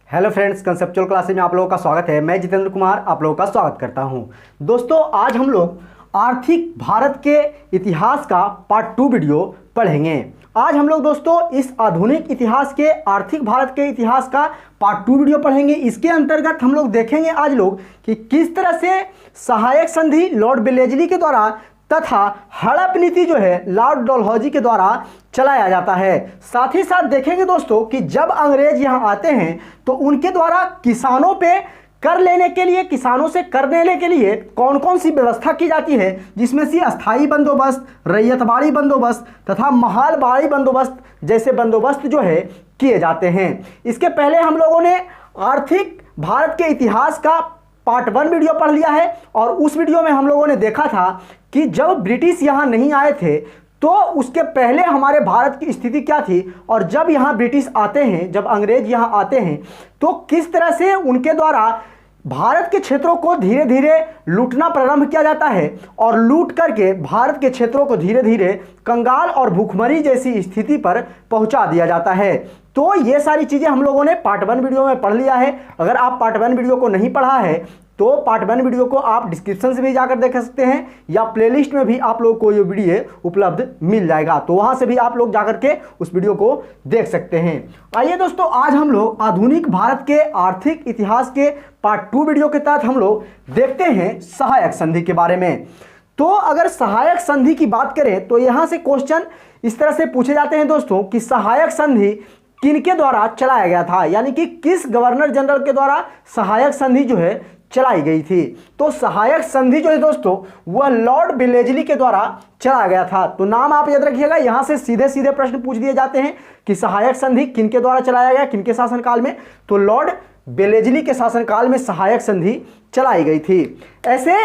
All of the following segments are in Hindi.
हेलो फ्रेंड्स, कंसेप्चुअल क्लासेज में आप लोगों का स्वागत है। मैं जितेंद्र कुमार आप लोगों का स्वागत करता हूं। दोस्तों, आज हम लोग आर्थिक भारत के इतिहास का पार्ट 2 वीडियो पढ़ेंगे। आज हम लोग दोस्तों इस आधुनिक इतिहास के आर्थिक भारत के इतिहास का पार्ट 2 वीडियो पढ़ेंगे। इसके अंतर्गत हम लोग देखेंगे आज लोग कि किस तरह से सहायक संधि लॉर्ड वेलेस्ली के द्वारा तथा हड़प नीति जो है लॉर्ड डलहौजी के द्वारा चलाया जाता है। साथ ही साथ देखेंगे दोस्तों कि जब अंग्रेज यहाँ आते हैं तो उनके द्वारा किसानों पे कर लेने के लिए, किसानों से कर लेने के लिए कौन कौन सी व्यवस्था की जाती है, जिसमें से अस्थाई बंदोबस्त, रैयतबाड़ी बंदोबस्त तथा महालबाड़ी बंदोबस्त जैसे बंदोबस्त जो है किए जाते हैं। इसके पहले हम लोगों ने आर्थिक भारत के इतिहास का पार्ट 1 वीडियो पढ़ लिया है और उस वीडियो में हम लोगों ने देखा था कि जब ब्रिटिश यहाँ नहीं आए थे तो उसके पहले हमारे भारत की स्थिति क्या थी, और जब यहाँ ब्रिटिश आते हैं, जब अंग्रेज यहाँ आते हैं तो किस तरह से उनके द्वारा भारत के क्षेत्रों को धीरे धीरे लूटना प्रारंभ किया जाता है और लूट करके भारत के क्षेत्रों को धीरे धीरे कंगाल और भूखमरी जैसी स्थिति पर पहुंचा दिया जाता है। तो ये सारी चीज़ें हम लोगों ने पार्ट 1 वीडियो में पढ़ लिया है। अगर आप पार्ट 1 वीडियो को नहीं पढ़ा है तो पार्ट 1 वीडियो को आप डिस्क्रिप्शन से भी जाकर देख सकते हैं या प्लेलिस्ट में भी आप लोग को ये वीडियो उपलब्ध मिल जाएगा, तो वहां से भी आप लोग जाकर के उस वीडियो को देख सकते हैं। आइए दोस्तों, आज हम लोग आधुनिक भारत के आर्थिक इतिहास के पार्ट 2 वीडियो के तहत हम लोग देखते हैं सहायक संधि के बारे में। तो अगर सहायक संधि की बात करें तो यहां से क्वेश्चन इस तरह से पूछे जाते हैं दोस्तों कि सहायक संधि किनके द्वारा चलाया गया था, यानी कि किस गवर्नर जनरल के द्वारा सहायक संधि जो है चलाई गई थी। तो सहायक संधि जो है दोस्तों वह लॉर्ड वेलेस्ली के द्वारा चलाया गया था। तो नाम आप याद रखिएगा, यहां से सीधे सीधे प्रश्न पूछ दिए जाते हैं कि सहायक संधि किनके द्वारा चलाया गया, किनके शासनकाल में। तो लॉर्ड वेलेस्ली के शासनकाल में सहायक संधि चलाई गई थी। ऐसे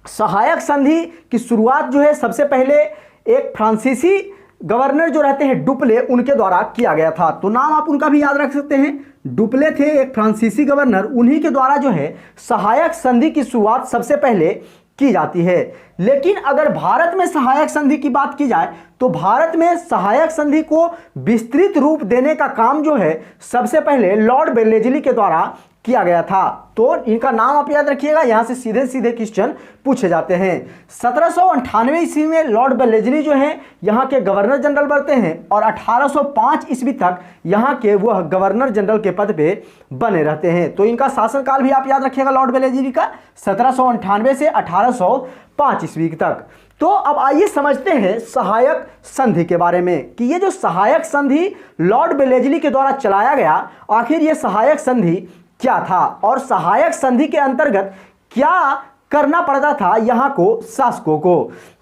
सहायक संधि की शुरुआत जो है सबसे पहले एक फ्रांसीसी गवर्नर जो रहते हैं डुप्ले, उनके द्वारा किया गया था। तो नाम आप उनका भी याद रख सकते हैं, डुप्ले थे एक फ्रांसीसी गवर्नर, उन्हीं के द्वारा जो है सहायक संधि की शुरुआत सबसे पहले की जाती है। लेकिन अगर भारत में सहायक संधि की बात की जाए तो भारत में सहायक संधि को विस्तृत रूप देने का काम जो है सबसे पहले लॉर्ड वेलेस्ली के द्वारा किया गया था। तो इनका नाम आप याद रखिएगा, यहां से सीधे सीधे क्वेश्चन पूछे जाते हैं। 1798 ईस्वी में लॉर्ड वेलेस्ली जो है यहां के गवर्नर जनरल बनते हैं और 1805 ईस्वी तक यहां के वह गवर्नर जनरल के पद पे बने रहते हैं। तो इनका शासनकाल भी आप याद रखिएगा लॉर्ड वेलेस्ली का 1798 से 1805 ईस्वी तक। तो अब आइए समझते हैं सहायक संधि के बारे में कि ये जो सहायक संधि लॉर्ड वेलेस्ली के द्वारा चलाया गया, आखिर ये सहायक संधि क्या था और सहायक संधि के अंतर्गत क्या करना पड़ता था यहाँ को शासकों को।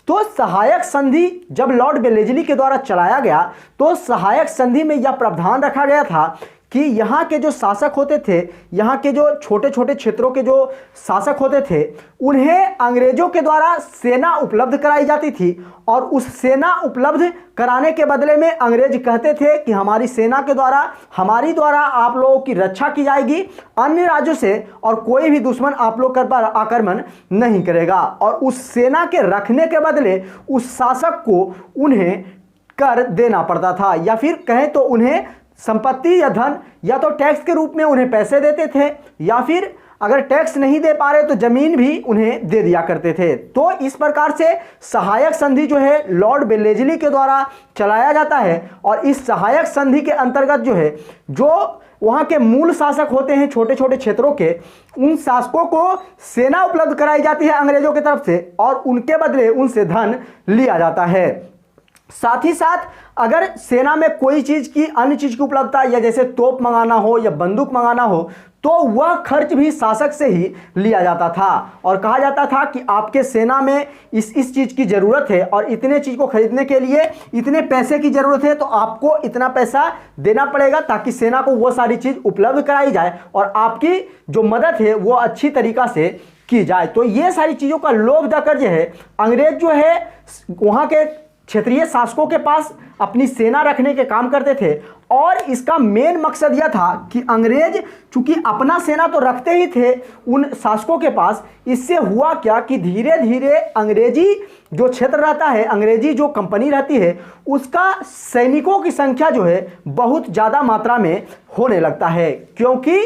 तो सहायक संधि जब लॉर्ड वेलेस्ली के द्वारा चलाया गया तो सहायक संधि में यह प्रावधान रखा गया था कि यहाँ के जो शासक होते थे, यहाँ के जो छोटे छोटे क्षेत्रों के जो शासक होते थे, उन्हें अंग्रेजों के द्वारा सेना उपलब्ध कराई जाती थी और उस सेना उपलब्ध कराने के बदले में अंग्रेज कहते थे कि हमारी सेना के द्वारा, हमारी द्वारा आप लोगों की रक्षा की जाएगी अन्य राज्यों से और कोई भी दुश्मन आप लोग पर आक्रमण नहीं करेगा। और उस सेना के रखने के बदले उस शासक को उन्हें कर देना पड़ता था, या फिर कहें तो उन्हें संपत्ति या धन या तो टैक्स के रूप में उन्हें पैसे देते थे, या फिर अगर टैक्स नहीं दे पा रहे तो जमीन भी उन्हें दे दिया करते थे। तो इस प्रकार से सहायक संधि जो है लॉर्ड वेलेस्ली के द्वारा चलाया जाता है और इस सहायक संधि के अंतर्गत जो है जो वहाँ के मूल शासक होते हैं छोटे छोटे क्षेत्रों के, उन शासकों को सेना उपलब्ध कराई जाती है अंग्रेजों की तरफ से और उनके बदले उनसे धन लिया जाता है। साथ ही साथ अगर सेना में कोई चीज़ की, अन्य चीज़ की उपलब्धता, या जैसे तोप मंगाना हो या बंदूक मंगाना हो, तो वह खर्च भी शासक से ही लिया जाता था और कहा जाता था कि आपके सेना में इस चीज़ की ज़रूरत है और इतने चीज़ को खरीदने के लिए इतने पैसे की ज़रूरत है, तो आपको इतना पैसा देना पड़ेगा ताकि सेना को वो सारी चीज़ उपलब्ध कराई जाए और आपकी जो मदद है वो अच्छी तरीक़ा से की जाए। तो ये सारी चीज़ों का लोभ देकर जो है अंग्रेज जो है वहाँ के क्षेत्रीय शासकों के पास अपनी सेना रखने के काम करते थे और इसका मेन मकसद यह था कि अंग्रेज चूंकि अपना सेना तो रखते ही थे उन शासकों के पास, इससे हुआ क्या कि धीरे धीरे अंग्रेजी जो क्षेत्र रहता है, अंग्रेजी जो कंपनी रहती है, उसका सैनिकों की संख्या जो है बहुत ज़्यादा मात्रा में होने लगता है, क्योंकि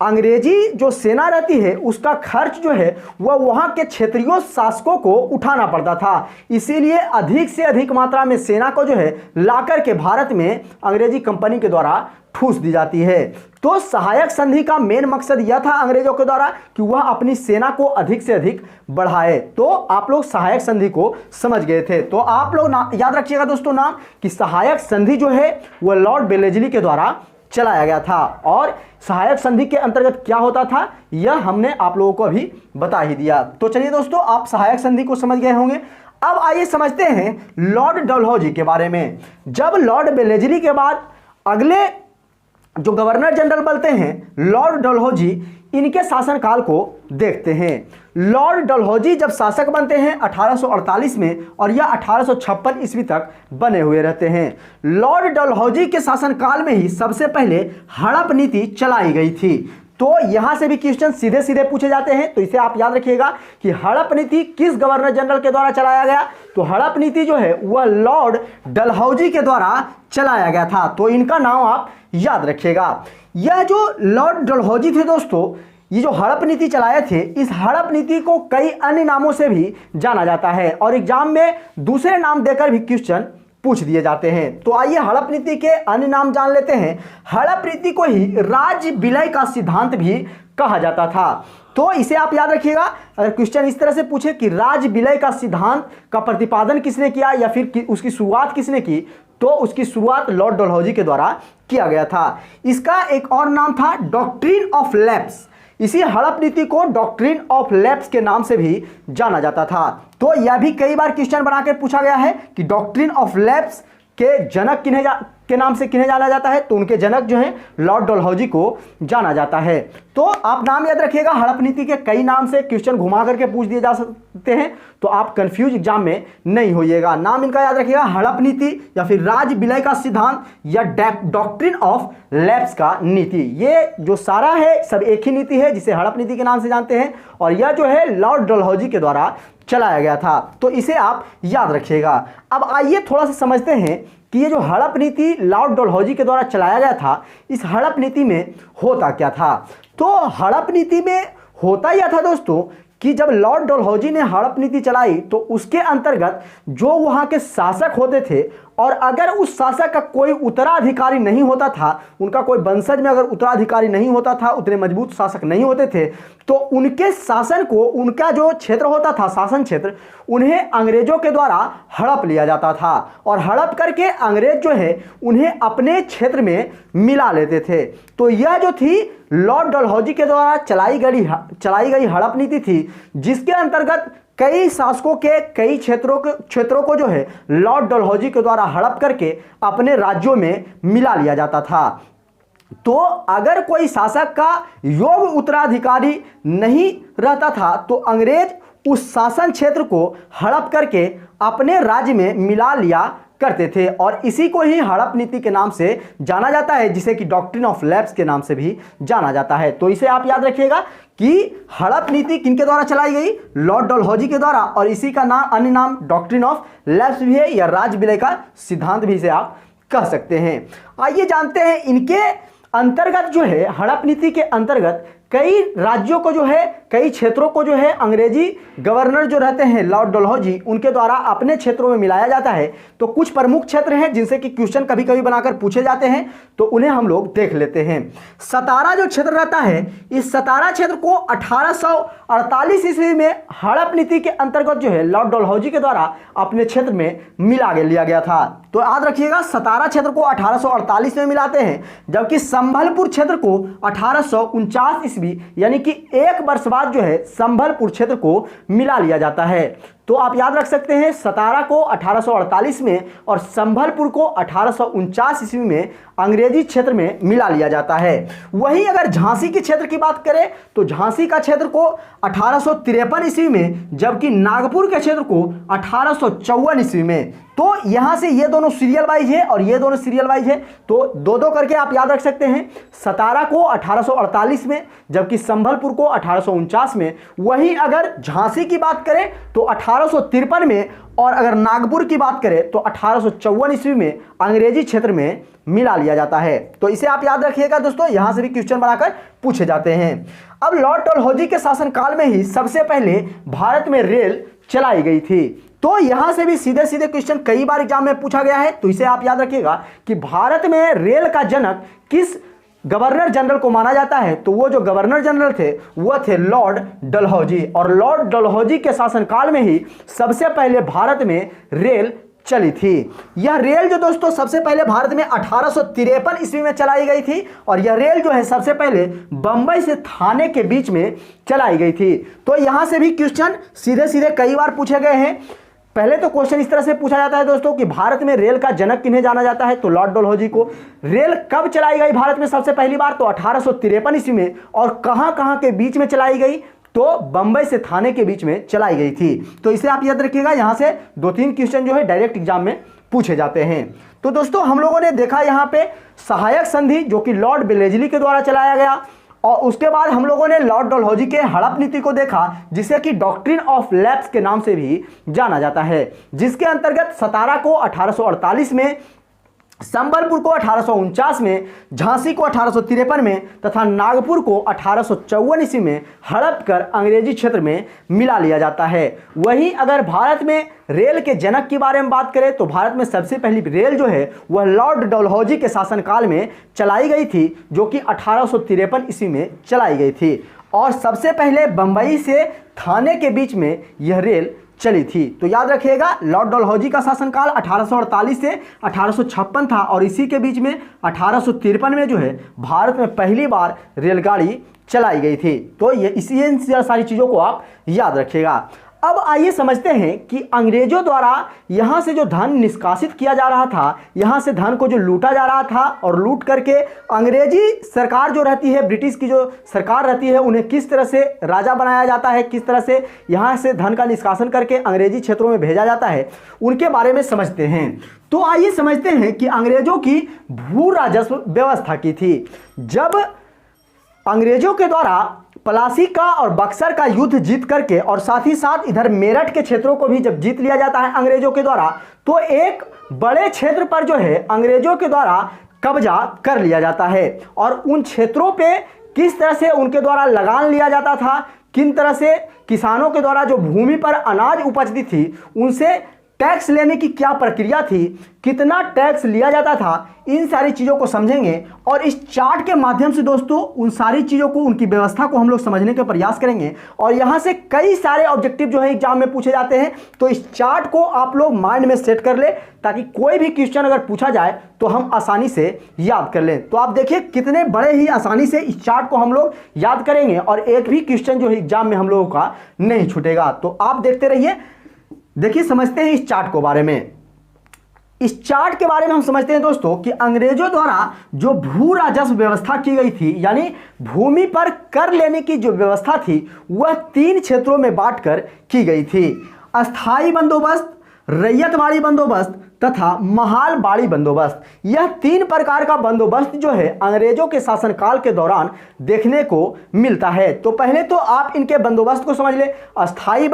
अंग्रेजी जो सेना रहती है उसका खर्च जो है वह वहाँ के क्षेत्रीय शासकों को उठाना पड़ता था। इसीलिए अधिक से अधिक मात्रा में सेना को जो है लाकर के भारत में अंग्रेजी कंपनी के द्वारा ठूस दी जाती है। तो सहायक संधि का मेन मकसद यह था अंग्रेजों के द्वारा कि वह अपनी सेना को अधिक से अधिक बढ़ाए। तो आप लोग सहायक संधि को समझ गए थे। तो आप लोग याद रखिएगा दोस्तों नाम कि सहायक संधि जो है वह लॉर्ड बेलेस्ली के द्वारा चलाया गया था। और सहायक संधि के अंतर्गत क्या होता था यह हमने आप लोगों को अभी बता ही दिया। तो चलिए दोस्तों, आप सहायक संधि को समझ गए होंगे। अब आइए समझते हैं लॉर्ड डलहौजी के बारे में। जब लॉर्ड बेलेस्ली के बाद अगले जो गवर्नर जनरल बनते हैं लॉर्ड डलहौजी, इनके शासनकाल को देखते हैं। लॉर्ड डलहौजी जब शासक बनते हैं 1848 में और यह 1856 ईस्वी तक बने हुए रहते हैं। लॉर्ड डलहौजी के शासनकाल में ही सबसे पहले हड़प नीति चलाई गई थी। तो यहां से भी क्वेश्चन सीधे सीधे पूछे जाते हैं, तो इसे आप याद रखिएगा कि हड़प नीति किस गवर्नर जनरल के द्वारा चलाया गया। तो हड़प नीति जो है वह लॉर्ड डलहौजी के द्वारा चलाया गया था। तो इनका नाम आप याद रखिएगा। यह जो लॉर्ड डलहौजी थे दोस्तों, ये जो हड़प नीति चलाए थे, इस हड़प नीति को कई अन्य नामों से भी जाना जाता है और एग्जाम में दूसरे नाम देकर भी क्वेश्चन पूछ दिए जाते हैं। तो आइए हड़प नीति के अन्य नाम जान लेते हैं। हड़प नीति को ही राज्य विलय का सिद्धांत भी कहा जाता था। तो इसे आप याद रखिएगा। अगर क्वेश्चन इस तरह से पूछे कि राज्य विलय का सिद्धांत का प्रतिपादन किसने किया या फिर उसकी शुरुआत किसने की, तो उसकी शुरुआत लॉर्ड डलहौजी के द्वारा किया गया था। इसका एक और नाम था डॉक्ट्रिन ऑफ लैप्स। इसी हड़प नीति को डॉक्ट्रिन ऑफ लैप्स के नाम से भी जाना जाता था। तो यह भी कई बार क्वेश्चन बनाकर पूछा गया है कि डॉक्ट्रिन ऑफ लैप्स के जनक के नाम से किन्हें जाना जाता है। तो उनके जनक जो हैं लॉर्ड डलहौजी को जाना जाता है। तो आप नाम याद रखिएगा। हड़प नीति के कई नाम से क्वेश्चन घुमा करके पूछ दिए जा सकते हैं, तो आप कंफ्यूज एग्जाम में नहीं होइएगा। नाम इनका याद रखिएगा, हड़प नीति या फिर राज्य विलय का सिद्धांत या डॉक्ट्रिन ऑफ लैप्स का नीति। ये जो सारा है सब एक ही नीति है जिसे हड़प नीति के नाम से जानते हैं और यह जो है लॉर्ड डलहौजी के द्वारा चलाया गया था। तो इसे आप याद रखिएगा। अब आइए थोड़ा सा समझते हैं कि ये जो हड़प नीति लॉर्ड डलहौजी के द्वारा चलाया गया था, इस हड़प नीति में होता क्या था। तो हड़प नीति में होता यह था दोस्तों कि जब लॉर्ड डलहौजी ने हड़प नीति चलाई तो उसके अंतर्गत जो वहाँ के शासक होते थे और अगर उस शासक का कोई उत्तराधिकारी नहीं होता था, उनका कोई वंशज में अगर उत्तराधिकारी नहीं होता था, उतने मजबूत शासक नहीं होते थे, तो उनके शासन को, उनका जो क्षेत्र होता था शासन क्षेत्र, उन्हें अंग्रेजों के द्वारा हड़प लिया जाता था और हड़प करके अंग्रेज जो है उन्हें अपने क्षेत्र में मिला लेते थे। तो यह जो थी लॉर्ड डलहौजी के द्वारा चलाई गई हड़प नीति थी, जिसके अंतर्गत कई शासकों के कई क्षेत्रों को जो है लॉर्ड डलहौजी के द्वारा हड़प करके अपने राज्यों में मिला लिया जाता था। तो अगर कोई शासक का योग्य उत्तराधिकारी नहीं रहता था तो अंग्रेज उस शासन क्षेत्र को हड़प करके अपने राज्य में मिला लिया करते थे और इसी को ही हड़प नीति के नाम से जाना जाता है, जिसे कि डॉक्ट्रिन ऑफ लैप्स के नाम से भी जाना जाता है। तो इसे आप याद रखिएगा कि हड़प नीति किनके द्वारा चलाई गई, लॉर्ड डलहौजी के द्वारा, और इसी का नाम अन्य नाम डॉक्ट्रिन ऑफ लैप्स भी है या राज्य विलय का सिद्धांत भी इसे आप कह सकते हैं। आइए जानते हैं इनके अंतर्गत जो है हड़प नीति के अंतर्गत कई राज्यों को जो है, कई क्षेत्रों को जो है अंग्रेजी गवर्नर जो रहते हैं लॉर्ड डलहौजी, उनके द्वारा अपने क्षेत्रों में मिलाया जाता है। तो कुछ प्रमुख क्षेत्र हैं जिनसे कि क्वेश्चन कभी कभी बनाकर पूछे जाते हैं, तो उन्हें हम लोग देख लेते हैं। सतारा जो क्षेत्र रहता है, इस सतारा क्षेत्र को 1848 ईस्वी में हड़प नीति के अंतर्गत जो है लॉर्ड डलहौजी के द्वारा अपने क्षेत्र में मिला लिया गया था। तो याद रखिएगा सतारा क्षेत्र को 1848 में मिलाते हैं, जबकि संभलपुर क्षेत्र को 1849 ईस्वी यानी कि एक वर्ष बाद जो है संभलपुर क्षेत्र को मिला लिया जाता है। तो आप याद रख सकते हैं सतारा को 1848 में और संभलपुर को 1849 ईस्वी में अंग्रेजी क्षेत्र में मिला लिया जाता है। वहीं अगर झांसी के क्षेत्र की बात करें तो झांसी का क्षेत्र को 1853 ईस्वी में, जबकि नागपुर के क्षेत्र को 1854 ईस्वी में। तो यहां से ये दोनों सीरियल वाइज है और ये दोनों सीरियल वाइज है, तो दो दो करके आप याद रख सकते हैं। सतारा को 1848 में, जबकि संभलपुर को 1849 में। वहीं अगर झांसी की बात करें तो 1853 में, और अगर नागपुर की बात करें तो 1854 ईस्वी में अंग्रेजी क्षेत्र में मिला लिया जाता है। तो इसे आप याद रखिएगा दोस्तों, यहां से भी क्वेश्चन बनाकर पूछे जाते हैं। अब लॉर्ड डलहौजी के शासनकाल में ही सबसे पहले भारत में रेल चलाई गई थी। तो यहां से भी सीधे सीधे क्वेश्चन कई बार एग्जाम में पूछा गया है, तो इसे आप याद रखिएगा कि भारत में रेल का जनक किस गवर्नर जनरल को माना जाता है। तो वो जो गवर्नर जनरल थे वो थे लॉर्ड डलहौजी, और लॉर्ड डलहौजी के शासनकाल में ही सबसे पहले भारत में रेल चली थी। यह रेल जो दोस्तों सबसे पहले भारत में 1853 ईस्वी में चलाई गई थी, और यह रेल जो है सबसे पहले बंबई से थाने के बीच में चलाई गई थी। तो यहां से भी क्वेश्चन सीधे सीधे कई बार पूछे गए हैं। पहले तो क्वेश्चन इस तरह से पूछा जाता है दोस्तों कि भारत में रेल का जनक किन्हें जाना जाता है, तो लॉर्ड डलहौजी को। रेल कब चलाई गई भारत में सबसे पहली बार, तो 1853 ईस्वी में, और कहां कहां के बीच में चलाई गई, तो बंबई से थाने के बीच में चलाई गई थी। तो इसे आप याद रखिएगा, यहां से 2-3 क्वेश्चन जो है डायरेक्ट एग्जाम में पूछे जाते हैं। तो दोस्तों हम लोगों ने देखा यहां पे सहायक संधि जो कि लॉर्ड बेलेजली के द्वारा चलाया गया, और उसके बाद हम लोगों ने लॉर्ड डलहौजी के हड़प नीति को देखा, जिसे कि डॉक्ट्रिन ऑफ लैप्स के नाम से भी जाना जाता है, जिसके अंतर्गत सतारा को 1848 में, संबलपुर को 1849 में, झांसी को 1853 में तथा नागपुर को 1854 ईस्वी में हड़प कर अंग्रेजी क्षेत्र में मिला लिया जाता है। वहीं अगर भारत में रेल के जनक के बारे में बात करें तो भारत में सबसे पहली रेल जो है वह लॉर्ड डलहौजी के शासनकाल में चलाई गई थी, जो कि 1853 ईस्वी में चलाई गई थी, और सबसे पहले बंबई से थाने के बीच में यह रेल चली थी। तो याद रखिएगा लॉर्ड डलहौजी का शासनकाल 1848 से 1856 था, और इसी के बीच में 1853 में जो है भारत में पहली बार रेलगाड़ी चलाई गई थी। तो ये इसी सारी चीज़ों को आप याद रखिएगा। अब आइए समझते हैं कि अंग्रेजों द्वारा यहाँ से जो धन निष्कासित किया जा रहा था, यहाँ से धन को जो लूटा जा रहा था, और लूट करके अंग्रेजी सरकार जो रहती है, ब्रिटिश की जो सरकार रहती है, उन्हें किस तरह से राजा बनाया जाता है, किस तरह से यहाँ से धन का निष्कासन करके अंग्रेजी क्षेत्रों में भेजा जाता है, उनके बारे में समझते हैं। तो आइए समझते हैं कि अंग्रेजों की भू राजस्व व्यवस्था की थी। जब अंग्रेजों के द्वारा पलासी का और बक्सर का युद्ध जीत करके, और साथ ही साथ इधर मेरठ के क्षेत्रों को भी जब जीत लिया जाता है अंग्रेजों के द्वारा, तो एक बड़े क्षेत्र पर जो है अंग्रेजों के द्वारा कब्जा कर लिया जाता है, और उन क्षेत्रों पे किस तरह से उनके द्वारा लगान लिया जाता था, किन तरह से किसानों के द्वारा जो भूमि पर अनाज उपजती थी उनसे टैक्स लेने की क्या प्रक्रिया थी, कितना टैक्स लिया जाता था, इन सारी चीज़ों को समझेंगे। और इस चार्ट के माध्यम से दोस्तों उन सारी चीज़ों को, उनकी व्यवस्था को हम लोग समझने का प्रयास करेंगे, और यहाँ से कई सारे ऑब्जेक्टिव जो है एग्जाम में पूछे जाते हैं। तो इस चार्ट को आप लोग माइंड में सेट कर ले, ताकि कोई भी क्वेश्चन अगर पूछा जाए तो हम आसानी से याद कर लें। तो आप देखिए कितने बड़े ही आसानी से इस चार्ट को हम लोग याद करेंगे, और एक भी क्वेश्चन जो है एग्जाम में हम लोगों का नहीं छूटेगा। तो आप देखते रहिए। देखिए समझते हैं इस चार्ट को बारे में। इस चार्ट के बारे में हम समझते हैं दोस्तों कि अंग्रेजों द्वारा जो भू राजस्व व्यवस्था की गई थी, यानी भूमि पर कर लेने की जो व्यवस्था थी, वह 3 क्षेत्रों में बांटकर की गई थी। अस्थाई बंदोबस्त, रैयतवाड़ी बंदोबस्त तथा महालबाड़ी बंदोबस्त। यह 3 प्रकार का बंदोबस्त जो है अंग्रेजों के शासनकाल के दौरान देखने को मिलता है। तो पहले तो आप इनके बंदोबस्त को समझ ले। अस्थाई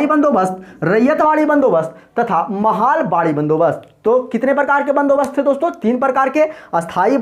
बंदोबस्त, रैयतवाड़ी बंदोबस्त तथा महालबाड़ी बंदोबस्त। तो कितने प्रकार के बंदोबस्त थे दोस्तों? 3 प्रकार के। अस्थाई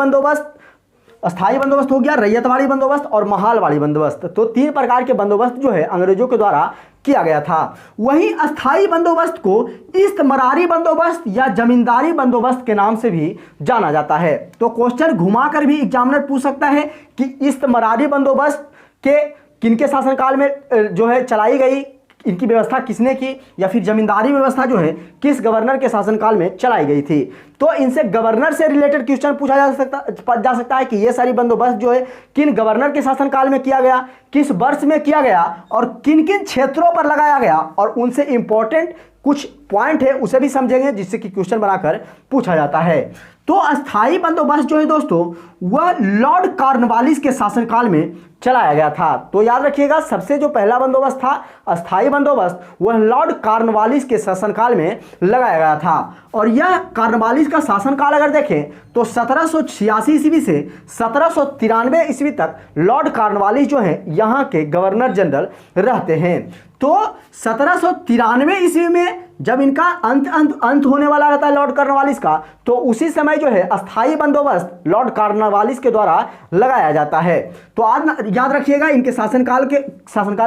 बंदोबस्त हो गया, रैयतवाड़ी बंदोबस्त और महालवाड़ी बंदोबस्त। तो 3 प्रकार के बंदोबस्त जो है अंग्रेजों के द्वारा किया गया था। वहीं अस्थाई बंदोबस्त को इस्तमरारी बंदोबस्त या जमींदारी बंदोबस्त के नाम से भी जाना जाता है। तो क्वेश्चन घुमाकर भी एग्जामिनर पूछ सकता है कि इस्तमरारी बंदोबस्त के किनके शासनकाल में जो है चलाई गई, इनकी व्यवस्था किसने की, या फिर जमींदारी व्यवस्था जो है किस गवर्नर के शासनकाल में चलाई गई थी। तो इनसे गवर्नर से रिलेटेड क्वेश्चन पूछा जा सकता है कि ये सारी बंदोबस्त जो है किन गवर्नर के शासनकाल में किया गया, किस वर्ष में किया गया और किन किन क्षेत्रों पर लगाया गया, और उनसे इंपॉर्टेंट कुछ पॉइंट है उसे भी समझेंगे जिससे कि क्वेश्चन बनाकर पूछा जाता है। तो अस्थाई बंदोबस्त जो है दोस्तों वह लॉर्ड कॉर्नवालिस के शासनकाल में चलाया गया था। तो याद रखिएगा, सबसे जो पहला बंदोबस्त था अस्थाई बंदोबस्त, वह लॉर्ड कॉर्नवालिस के शासनकाल में लगाया गया था। और यह कॉर्नवालिस का शासनकाल अगर देखें तो 1786 ईस्वी से 1793 ईस्वी तक लॉर्ड कॉर्नवालिस जो है यहाँ के गवर्नर जनरल रहते हैं। तो 1793 ईस्वी में जब इनका अंत होने वाला रहता है लॉर्ड कॉर्नवालिस का, तो उसी समय जो है अस्थाई बंदोबस्त लॉर्ड कॉर्नवालिस के द्वारा लगाया जाता है। तो आज याद रखिएगा इनके शासनकाल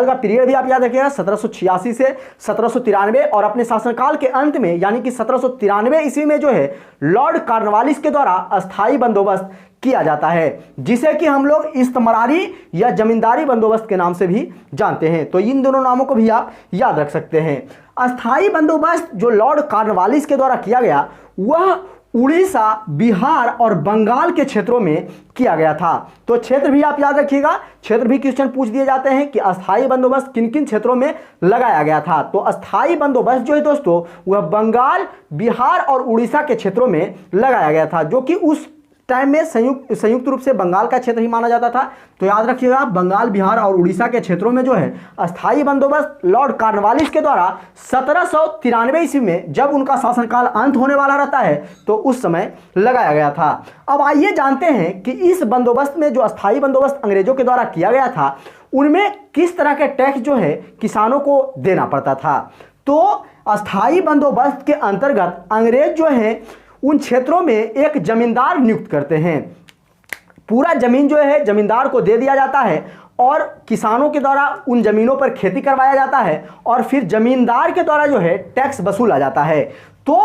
का पीरियड भी आप याद रखिएगा 1786 से 1793, और अपने शासनकाल के अंत में यानी कि 1793 ईस्वी में जो है लॉर्ड कॉर्नवालिस के द्वारा अस्थाई बंदोबस्त किया जाता है, जिसे कि हम लोग इस्तमरारी या जमींदारी बंदोबस्त के नाम से भी जानते हैं। तो इन दोनों नामों को भी आप याद रख सकते हैं। अस्थाई बंदोबस्त जो लॉर्ड कॉर्नवालिस के द्वारा किया गया वह उड़ीसा, बिहार और बंगाल के क्षेत्रों में किया गया था। तो क्षेत्र भी आप याद रखिएगा, क्षेत्र भी क्वेश्चन पूछ दिए जाते हैं कि अस्थाई बंदोबस्त किन किन क्षेत्रों में लगाया गया था। तो अस्थाई बंदोबस्त जो है दोस्तों वह बंगाल, बिहार और उड़ीसा के क्षेत्रों में लगाया गया था, जो कि उस टाइम में संयुक्त रूप से बंगाल का क्षेत्र ही माना जाता था। तो याद रखिएगा, बंगाल, बिहार और उड़ीसा के क्षेत्रों में जो है अस्थाई बंदोबस्त लॉर्ड कॉर्नवालिस के द्वारा 1793 ईस्वी में जब उनका शासनकाल अंत होने वाला रहता है तो उस समय लगाया गया था। अब आइए जानते हैं कि इस बंदोबस्त में जो अस्थाई बंदोबस्त अंग्रेजों के द्वारा किया गया था उनमें किस तरह के टैक्स जो है किसानों को देना पड़ता था। तो अस्थाई बंदोबस्त के अंतर्गत अंग्रेज जो है उन क्षेत्रों में एक जमींदार नियुक्त करते हैं। पूरा जमीन जो है जमींदार को दे दिया जाता है और किसानों के द्वारा उन जमीनों पर खेती करवाया जाता है और फिर जमींदार के द्वारा जो है टैक्स वसूला जाता है। तो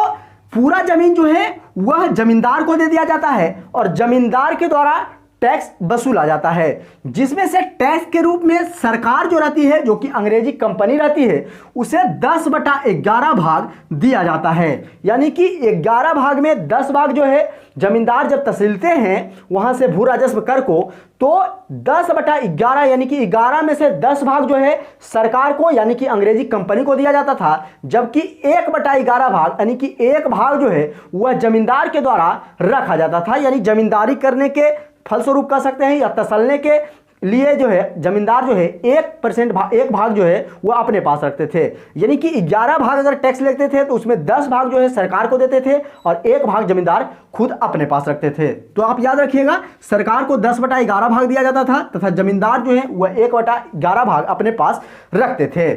पूरा जमीन जो है वह जमींदार को दे दिया जाता है और जमींदार के द्वारा टैक्स वसूला जाता है, जिसमें से टैक्स के रूप में सरकार जो रहती है, जो कि अंग्रेजी कंपनी रहती है, उसे 10/11 भाग दिया जाता है। यानी कि 11 भाग में 10 भाग जो है जमींदार जब तहसीलते हैं वहां से भू राजस्व कर को, तो 10/11 यानी कि 11 में से 10 भाग जो है सरकार को यानी कि अंग्रेजी कंपनी को दिया जाता था, जबकि 1/11 भाग यानी कि 1 भाग जो है वह जमींदार के द्वारा रखा जाता था। यानी जमींदारी करने के फलस्वरूप कह सकते हैं या तसलने के लिए जो है जमींदार जो है 1 भाग जो है वह अपने पास रखते थे। यानी कि 11 भाग अगर टैक्स लेते थे तो उसमें 10 भाग जो है सरकार को देते थे और 1 भाग जमींदार खुद अपने पास रखते थे। तो आप याद रखिएगा, सरकार को 10/11 भाग दिया जाता था तथा जमींदार जो है वह 1/11 भाग अपने पास रखते थे।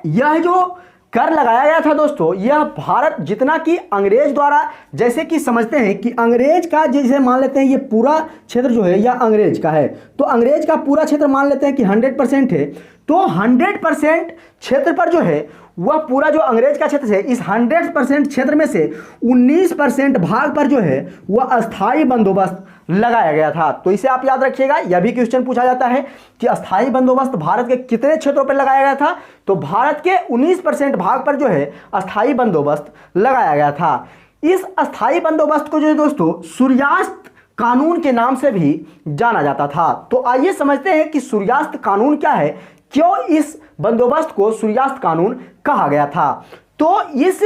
यह जो कर लगाया गया था दोस्तों, यह भारत जितना कि अंग्रेज द्वारा, जैसे कि समझते हैं कि अंग्रेज का जैसे मान लेते हैं ये पूरा क्षेत्र जो है यह अंग्रेज का है, तो अंग्रेज का पूरा क्षेत्र मान लेते हैं कि 100% है। तो 100% क्षेत्र पर जो है वह पूरा जो अंग्रेज का क्षेत्र है, इस 100% क्षेत्र में से 19% भाग पर जो है वह अस्थाई बंदोबस्त लगाया गया था। तो इसे आप याद रखिएगा, यह भी क्वेश्चन पूछा जाता है कि अस्थाई बंदोबस्त भारत के कितने क्षेत्रों पर लगाया गया था। तो भारत के 19% भाग पर जो है अस्थाई बंदोबस्त लगाया गया था। इस अस्थाई बंदोबस्त को जो है दोस्तों सूर्यास्त कानून के नाम से भी जाना जाता था। तो आइए समझते हैं कि सूर्यास्त कानून क्या है, क्यों इस बंदोबस्त को सूर्यास्त कानून कहा गया था। तो इस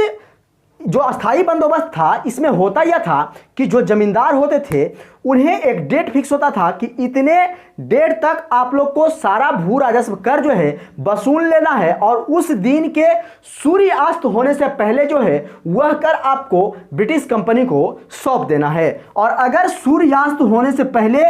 जो अस्थाई बंदोबस्त था इसमें होता यह था कि जो जमींदार होते थे उन्हें एक डेट फिक्स होता था कि इतने डेट तक आप लोग को सारा भू राजस्व कर जो है वसूल लेना है और उस दिन के सूर्यास्त होने से पहले जो है वह कर आपको ब्रिटिश कंपनी को सौंप देना है। और अगर सूर्यास्त होने से पहले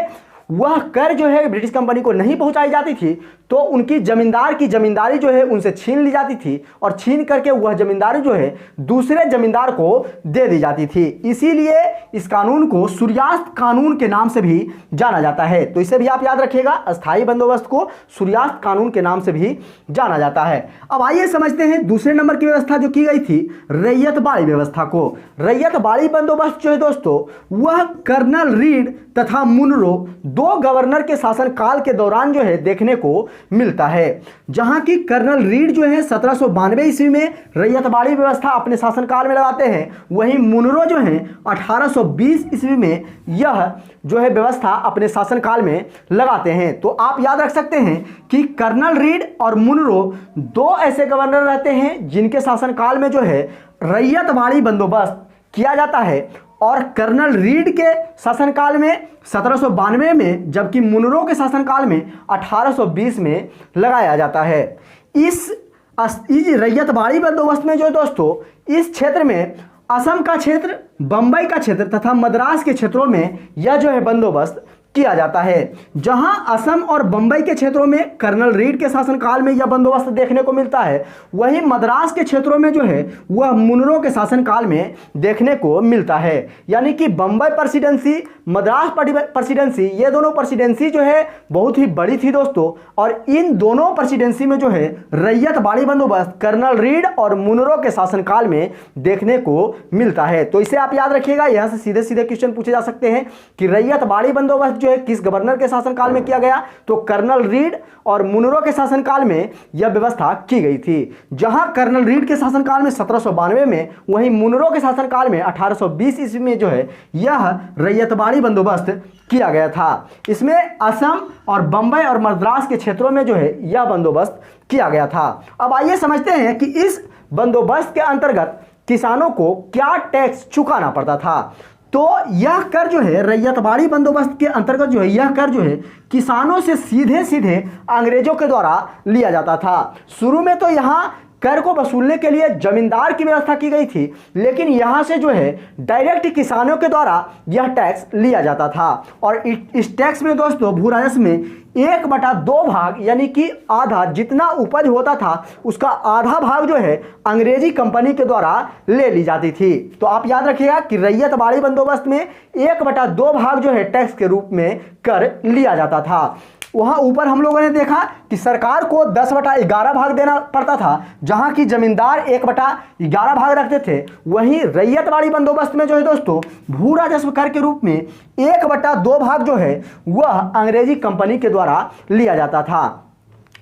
वह कर जो है ब्रिटिश कंपनी को नहीं पहुंचाई जाती थी तो उनकी जमींदार की जमींदारी जो है उनसे छीन ली जाती थी और छीन करके वह जमींदारी जो है दूसरे जमींदार को दे दी जाती थी। इसीलिए इस कानून को सूर्यास्त कानून के नाम से भी जाना जाता है। तो इसे भी आप याद रखिएगा, अस्थाई बंदोबस्त को सूर्यास्त कानून के नाम से भी जाना जाता है। अब आइए समझते हैं दूसरे नंबर की व्यवस्था जो की गई थी रैयत बाड़ी व्यवस्था को। रैयत बाड़ी बंदोबस्त जो है दोस्तों वह कर्नल रीड तथा मुनरो दो गवर्नर के शासनकाल के दौरान जो है देखने को मिलता है, जहां की कर्नल रीड जो है 1792 ईस्वी में रैयतवाड़ी व्यवस्था अपने शासनकाल में लगाते हैं, वहीं मुनरो जो है 1820 ईस्वी में यह जो है व्यवस्था अपने शासनकाल में लगाते हैं। तो आप याद रख सकते हैं कि कर्नल रीड और मुनरो दो ऐसे गवर्नर रहते हैं जिनके शासनकाल में जो है रैयतवाड़ी बंदोबस्त किया जाता है, और कर्नल रीड के शासनकाल में 1792 में, जबकि मुनरो के शासनकाल में 1820 में लगाया जाता है। इस रैयतवाड़ी बंदोबस्त में जो दोस्तों इस क्षेत्र में असम का क्षेत्र, बंबई का क्षेत्र तथा मद्रास के क्षेत्रों में यह जो है बंदोबस्त किया जाता है। जहां असम और बंबई के क्षेत्रों में कर्नल रीड के शासनकाल में यह बंदोबस्त देखने को मिलता है, वहीं मद्रास के क्षेत्रों में जो है वह मुनरो के शासनकाल में देखने को मिलता है। यानी कि बंबई प्रेसिडेंसी, मद्रास प्रेसिडेंसी, ये दोनों प्रेसिडेंसी जो है बहुत ही बड़ी थी दोस्तों, और इन दोनों प्रेसिडेंसी में जो है रैयतवाड़ी बंदोबस्त कर्नल रीड और मुनरो के शासनकाल में देखने को मिलता है। तो इसे आप याद रखिएगा, यहां से सीधे सीधे क्वेश्चन पूछे जा सकते हैं कि रैयतवाड़ी बंदोबस्त जो है किस गवर्नर के शासनकाल में किया गया, तो कर्नल रीड और मुनरो के शासनकाल में यह व्यवस्था की गई थी। जहां कर्नल रीड के शासनकाल में 1792 में, वहीं मुनरो के शासनकाल में 1820 ईस्वी में जो है यह रैयतवाड़ी बंदोबस्त किया गया था। इसमें असम और बंबई और मद्रास के क्षेत्रों में जो है यह बंदोबस्त किया गया था। अब आइए समझते हैं कि इस बंदोबस्त के अंतर्गत किसानों को क्या टैक्स चुकाना पड़ता था। तो यह कर जो है रैयतवाड़ी बंदोबस्त के अंतर्गत जो है यह कर जो है किसानों से सीधे सीधे अंग्रेजों के द्वारा लिया जाता था। शुरू में तो यहाँ कर को वसूलने के लिए जमींदार की व्यवस्था की गई थी, लेकिन यहां से जो है डायरेक्ट किसानों के द्वारा यह टैक्स लिया जाता था। और इस टैक्स में दोस्तों भू राजस्व में 1/2 भाग, यानी कि आधा, जितना उपज होता था उसका आधा भाग जो है अंग्रेजी कंपनी के द्वारा ले ली जाती थी। तो आप याद रखिएगा कि रैयतवाड़ी बंदोबस्त में 1/2 भाग जो है टैक्स के रूप में कर लिया जाता था। वहां ऊपर हम लोगों ने देखा कि सरकार को 10/11 भाग देना पड़ता था, जहां की जमींदार 1/11 भाग रखते थे। वहीं रैयतवाड़ी बंदोबस्त में जो है दोस्तों भू राजस्व कर के रूप में 1/2 भाग जो है वह अंग्रेजी कंपनी के द्वारा लिया जाता था।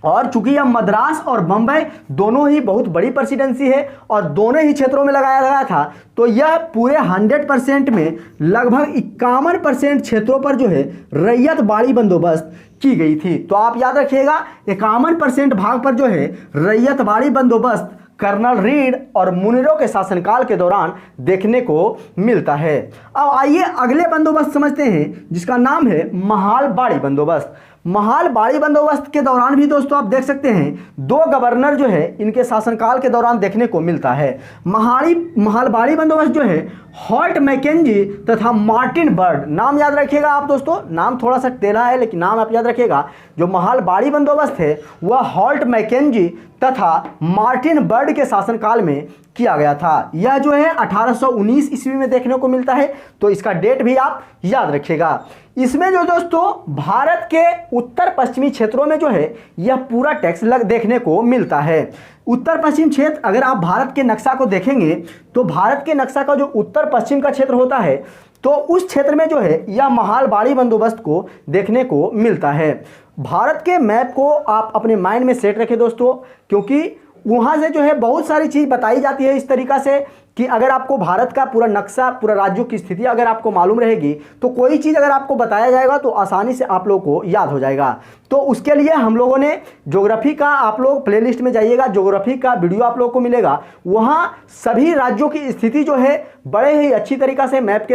और चूंकि यह मद्रास और बंबई दोनों ही बहुत बड़ी प्रेसिडेंसी है और दोनों ही क्षेत्रों में लगाया गया था, तो यह पूरे 100% में लगभग 51% क्षेत्रों पर जो है रैयतवाड़ी बंदोबस्त की गई थी। तो आप याद रखिएगा 51% भाग पर जो है रैयतवाड़ी बंदोबस्त कर्नल रीड और मुनरो के शासनकाल के दौरान देखने को मिलता है। अब आइए अगले बंदोबस्त समझते हैं, जिसका नाम है महालबाड़ी बंदोबस्त। महालबाड़ी बंदोबस्त के दौरान भी दोस्तों आप देख सकते हैं 2 गवर्नर जो है इनके शासनकाल के दौरान देखने को मिलता है। महालबाड़ी बंदोबस्त जो है हॉल्ट मैकेंजी तथा मार्टिन बर्ड, नाम याद रखिएगा आप दोस्तों, नाम थोड़ा सा टेढ़ा है लेकिन नाम आप याद रखिएगा। जो महालबाड़ी बंदोबस्त है वह हॉल्ट मैकेंजी तथा मार्टिन बर्ड के शासनकाल में किया गया था। यह जो है 1819 ईस्वी में देखने को मिलता है, तो इसका डेट भी आप याद रखिएगा। इसमें जो दोस्तों भारत के उत्तर पश्चिमी क्षेत्रों में जो है यह पूरा टैक्स देखने को मिलता है। उत्तर पश्चिम क्षेत्र, अगर आप भारत के नक्शा को देखेंगे तो भारत के नक्शा का जो उत्तर पश्चिम का क्षेत्र होता है, तो उस क्षेत्र में जो है यह महालबाड़ी बंदोबस्त को देखने को मिलता है। भारत के मैप को आप अपने माइंड में सेट रखें दोस्तों, क्योंकि वहाँ से जो है बहुत सारी चीज़ बताई जाती है इस तरीक़ा से कि अगर आपको भारत का पूरा नक्शा, पूरा राज्यों की स्थिति अगर आपको मालूम रहेगी, तो कोई चीज़ अगर आपको बताया जाएगा तो आसानी से आप लोगों को याद हो जाएगा। तो उसके लिए हम लोगों ने ज्योग्राफी का, आप लोग प्लेलिस्ट में जाइएगा, ज्योग्राफी का वीडियो आप लोगों को मिलेगा। वहाँ सभी राज्यों की स्थिति जो है बड़े ही अच्छी तरीक़ा से मैप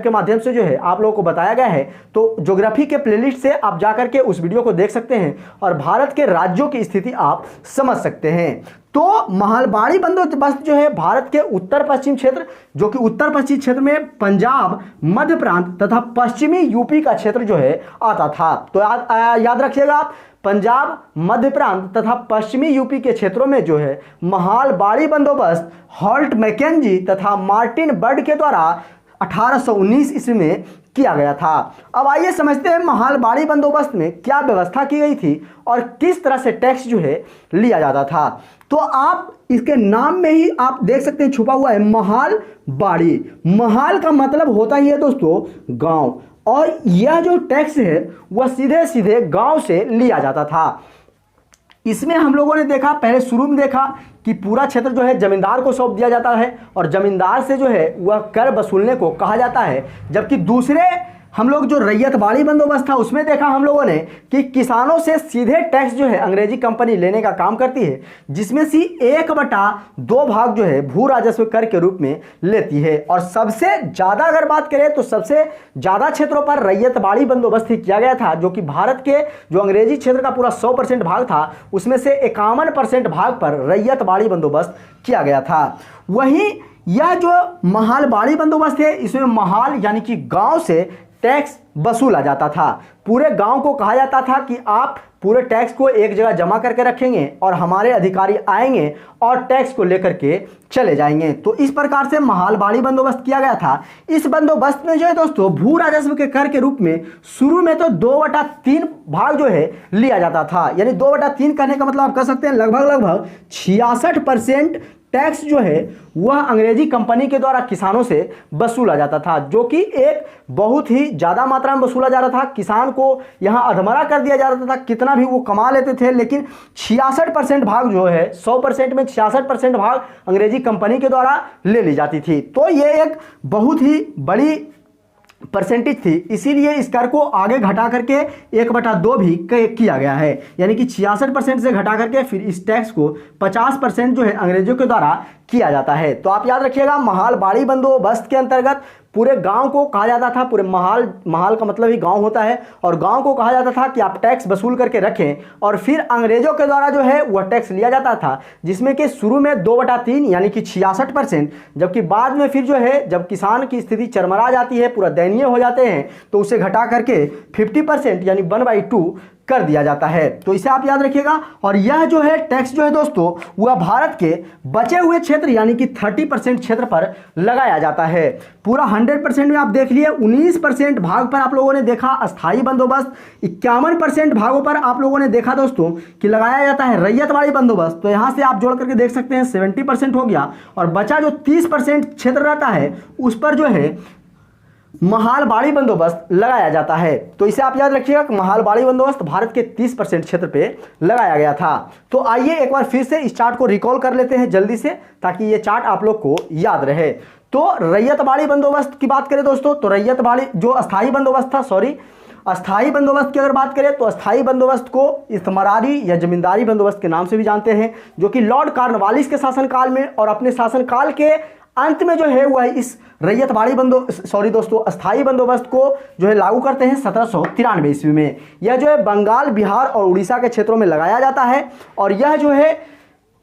के माध्यम से जो है आप लोगों को बताया गया है। तो ज्योग्राफी के प्लेलिस्ट से आप जा करके उस वीडियो को देख सकते हैं और भारत के राज्यों की स्थिति आप समझ सकते हैं। तो महालबाड़ी बंदोबस्त जो है भारत के उत्तर पश्चिम क्षेत्र, जो कि उत्तर पश्चिम क्षेत्र में पंजाब, मध्य प्रांत तथा पश्चिमी यूपी का क्षेत्र जो है आता था। तो याद रखिएगा आप, पंजाब, मध्य प्रांत तथा पश्चिमी यूपी के क्षेत्रों में जो है महालबाड़ी बंदोबस्त हॉल्ट मैकेंजी तथा मार्टिन बर्ड के द्वारा 1819 ईस्वी में किया गया था। अब आइए समझते हैं महालबाड़ी बंदोबस्त में क्या व्यवस्था की गई थी और किस तरह से टैक्स जो है लिया जाता था। तो आप इसके नाम में ही आप देख सकते हैं छुपा हुआ है महालबाड़ी। महाल का मतलब होता ही है दोस्तों गांव, और यह जो टैक्स है वह सीधे सीधे गांव से लिया जाता था। इसमें हम लोगों ने देखा, पहले शुरू में देखा कि पूरा क्षेत्र जो है जमींदार को सौंप दिया जाता है और जमींदार से जो है वह कर वसूलने को कहा जाता है। जबकि दूसरे हम लोग जो रैयतवाड़ी बंदोबस्त था उसमें देखा हम लोगों ने कि किसानों से सीधे टैक्स जो है अंग्रेजी कंपनी लेने का काम करती है, जिसमें से 1/2 भाग जो है भू राजस्व कर के रूप में लेती है। और सबसे ज़्यादा अगर बात करें तो सबसे ज़्यादा क्षेत्रों पर रैयतवाड़ी बंदोबस्त ही किया गया था, जो कि भारत के जो अंग्रेजी क्षेत्र का पूरा 100% भाग था उसमें से 51% भाग पर रैयतवाड़ी बंदोबस्त किया गया था। वहीं यह जो महालवाड़ी बंदोबस्त है, इसमें महाल यानी कि गांव से टैक्स वसूला जाता था। पूरे गांव को कहा जाता था कि आप पूरे टैक्स को एक जगह जमा करके रखेंगे और हमारे अधिकारी आएंगे और टैक्स को लेकर के चले जाएंगे। तो इस प्रकार से महालवाड़ी बंदोबस्त किया गया था। इस बंदोबस्त में जो है दोस्तों भू राजस्व के कर के रूप में शुरू में तो 2/3 भाग जो है लिया जाता था। यानी 2/3 कहने का मतलब आप कह सकते हैं लगभग 66% टैक्स जो है वह अंग्रेजी कंपनी के द्वारा किसानों से वसूला जाता था, जो कि एक बहुत ही ज़्यादा मात्रा में वसूला जा रहा था। किसान को यहाँ अधमरा कर दिया जा रहा था, कितना भी वो कमा लेते थे, लेकिन 66% भाग जो है 100% में 66% भाग अंग्रेजी कंपनी के द्वारा ले ली जाती थी। तो ये एक बहुत ही बड़ी परसेंटेज थी, इसीलिए इस कर को आगे घटा करके 1/2 भी किया गया है। यानी कि 66% से घटा करके फिर इस टैक्स को 50% जो है अंग्रेजों के द्वारा किया जाता है। तो आप याद रखिएगा महालवाड़ी बंदोबस्त के अंतर्गत पूरे गांव को कहा जाता था, पूरे महाल का मतलब ही गांव होता है, और गांव को कहा जाता था कि आप टैक्स वसूल करके रखें और फिर अंग्रेजों के द्वारा जो है वह टैक्स लिया जाता था, जिसमें कि शुरू में 2/3 यानी कि 66%, जबकि बाद में फिर जो है जब किसान की स्थिति चरमरा जाती है, पूरा दयनीय हो जाते हैं, तो उसे घटा करके 50% यानी 1/2 कर दिया जाता है। तो इसे आप याद रखिएगा। और यह जो है टैक्स जो है दोस्तों वह भारत के बचे हुए क्षेत्र यानी कि 30% क्षेत्र पर लगाया जाता है। पूरा 100% में आप देख लिए 19% भाग पर आप लोगों ने देखा अस्थाई बंदोबस्त, 51% भागों पर आप लोगों ने देखा दोस्तों कि लगाया जाता है रैयतवाड़ी बंदोबस्त। तो यहाँ से आप जोड़ करके देख सकते हैं 70% हो गया, और बचा जो 30% क्षेत्र रहता है उस पर जो है महालवाड़ी बंदोबस्त लगाया जाता है। तो इसे आप याद रखिएगा कि महालवाड़ी बंदोबस्त भारत के 30% क्षेत्र पे लगाया गया था। तो आइए एक बार फिर से इस चार्ट को रिकॉल कर लेते हैं जल्दी से, ताकि ये चार्ट आप लोग को याद रहे। तो रैयतवाड़ी बंदोबस्त की बात करें दोस्तों, तो रैयतवाड़ी जो अस्थाई बंदोबस्त था, अस्थाई बंदोबस्त की अगर बात करें तो अस्थाई बंदोबस्त को इस्तमारी या जमींदारी बंदोबस्त के नाम से भी जानते हैं, जो कि लॉर्ड कॉर्नवालिस के शासनकाल में और अपने शासनकाल के अंत में जो है वह इस रैयतवाड़ी अस्थाई बंदोबस्त को जो है लागू करते हैं 1793 ईस्वी में। यह जो है बंगाल, बिहार और उड़ीसा के क्षेत्रों में लगाया जाता है, और यह जो है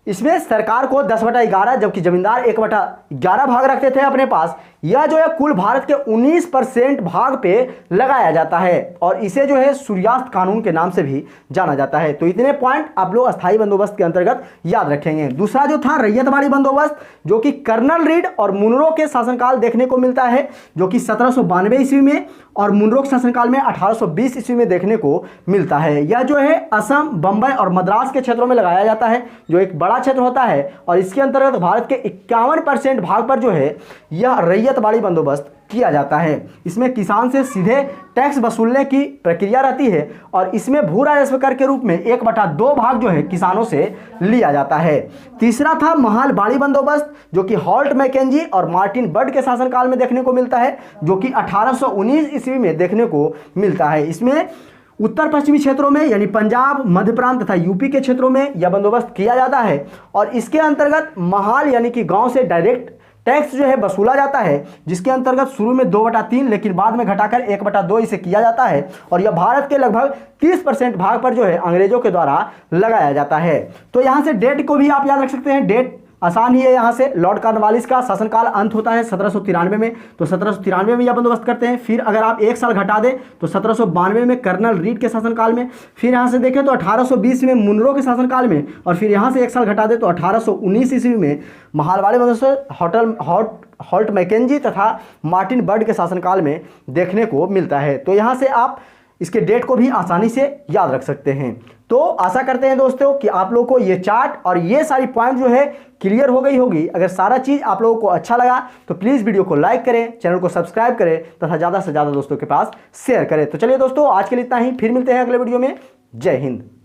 इसमें सरकार को 10/11 जबकि जमींदार 1/11 भाग रखते थे अपने पास। यह जो है कुल भारत के 19% भाग पे लगाया जाता है, और इसे जो है सूर्यास्त कानून के नाम से भी जाना जाता है। तो इतने पॉइंट आप लोग अस्थाई बंदोबस्त के अंतर्गत याद रखेंगे। दूसरा जो था रैयतवाड़ी बंदोबस्त, जो कि कर्नल रीड और मुनरो के शासनकाल देखने को मिलता है, जो कि 1792 ईस्वी में, और मुनरो के शासनकाल में 1820 ईस्वी में देखने को मिलता है। यह जो है असम, बंबई और मद्रास के क्षेत्रों में लगाया जाता है, जो एक बड़ा क्षेत्र होता है, और इसके अंतर्गत भारत के 51% भाग पर जो है यह रैयतवाड़ी बंदोबस्त किया जाता है। इसमें किसान से सीधे टैक्स वसूलने की प्रक्रिया रहती है, और इसमें भू राजस्व कर के रूप में 1/2 भाग जो है किसानों से लिया जाता है। तीसरा था महालवाड़ी बंदोबस्त, जो कि हॉल्ट मैकेंजी और मार्टिन बर्ड के शासनकाल में देखने को मिलता है, जो कि 1819 ईस्वी में देखने को मिलता है। इसमें उत्तर पश्चिमी क्षेत्रों में यानी पंजाब, मध्य प्रांत तथा यूपी के क्षेत्रों में यह बंदोबस्त किया जाता है, और इसके अंतर्गत महाल यानी कि गांव से डायरेक्ट टैक्स जो है वसूला जाता है, जिसके अंतर्गत शुरू में 2/3 लेकिन बाद में घटाकर 1/2 इसे किया जाता है, और यह भारत के लगभग 30% भाग पर जो है अंग्रेजों के द्वारा लगाया जाता है। तो यहाँ से डेट को भी आप याद रख सकते हैं, डेट आसान ही है। यहाँ से लॉर्ड कॉर्नवालिस का शासनकाल अंत होता है 1793 में, तो 1793 में यह बंदोबस्त करते हैं। फिर अगर आप एक साल घटा दें तो 1792 में कर्नल रीड के शासनकाल में, फिर यहाँ से देखें तो 1820 में मुनरो के शासनकाल में, और फिर यहाँ से एक साल घटा दें तो 1819 ईस्वी में महालवाड़ी बंदोबस्त हॉल्ट मैकेंजी तथा मार्टिन बर्ड के शासनकाल में देखने को मिलता है। तो यहाँ से आप इसके डेट को भी आसानी से याद रख सकते हैं। तो आशा करते हैं दोस्तों कि आप लोग को ये चार्ट और ये सारी पॉइंट जो है क्लियर हो गई होगी। अगर सारा चीज़ आप लोगों को अच्छा लगा तो प्लीज़ वीडियो को लाइक करें, चैनल को सब्सक्राइब करें तथा ज़्यादा से ज़्यादा दोस्तों के पास शेयर करें। तो चलिए दोस्तों, आज के लिए इतना ही, फिर मिलते हैं अगले वीडियो में। जय हिंद।